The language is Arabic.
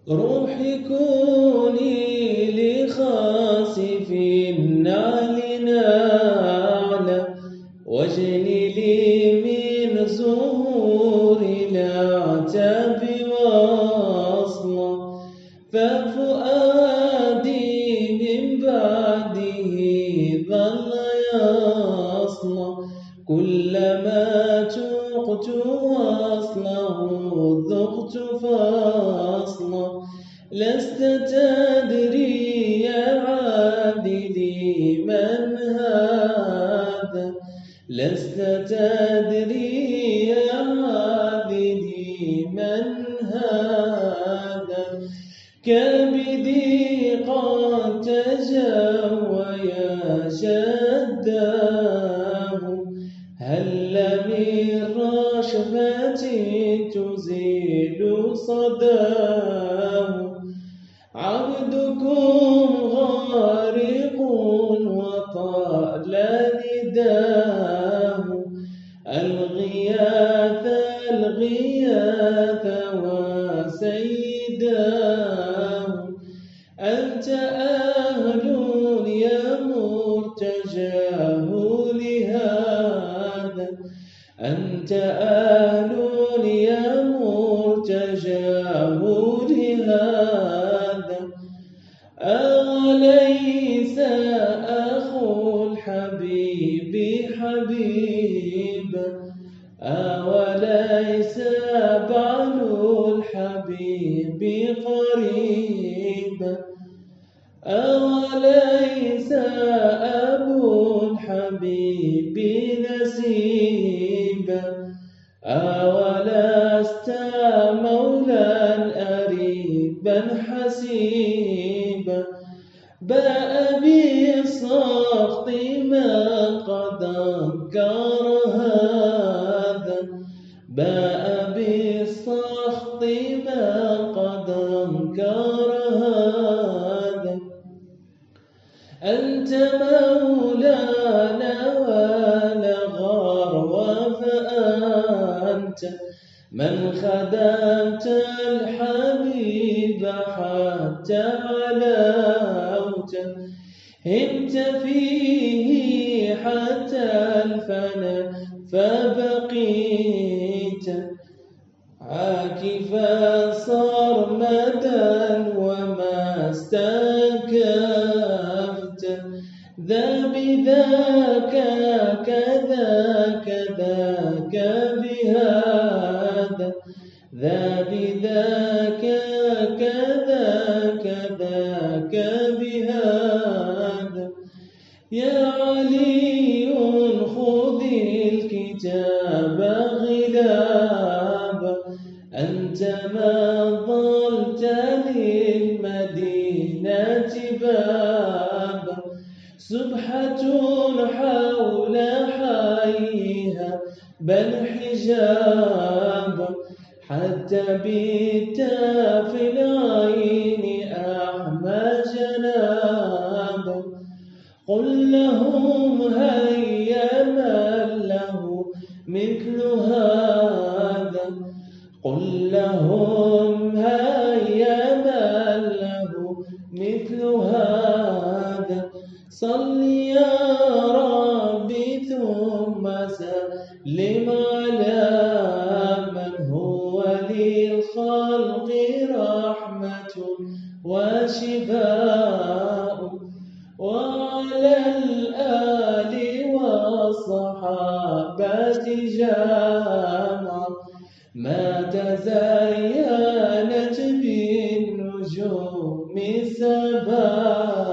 روحي كوني لخاسف النعل نعلة، واجني لي من زهور الأعتاب وصلا، ففؤادي من بعده ظل يصلى، كلما تقت وصله ذقت فصلا. لست تدري يا عابدي من هذا، لست تدري يا عابدي من هذا، كبدي قد تجوى يا شداه، هل من رشفة تزيل صداه، عبدكم غارق وطال نداه، الغياث الغياث وسيداه، أنت أهل يا مرتجاه لهذا، أنت أهل يا مرتجاه لهذا، أوليس أخو الحبيب حبيبا، أوليس بعل الحبيب قريبا، أوليس أبو الحبيب نسيبا، أولست مولا أريبا حسيبا، باء بالسخط ما قد أنكر هذا، باء بالسخط ما قد أنكر هذا، أنت مولانا ولا غرو، فأنت من خدمت الحبيب حتى علوت، همت فيه حتى الفنا فبقيت، عاكفا صرمدا وما استكفت، ذا بذاك كذاك ذاك بهذا، ذا بذاك كذاك ذاك بهذا، يا علي خذ الكتاب غلابا، أنت ما ظلت للمدينة بابا، سبحة حول حيها بل حجابا، حتى بت في العين أعمى جنابا، قل لهم هيا من له مثل هذا، قل لهم هيا من له مثل هذا، صل يا ربي ثم سلم على من هو للخلق رحمة وشفاء، وعلى الآل والصحابة جمع ما تزينت بالنجوم سبا.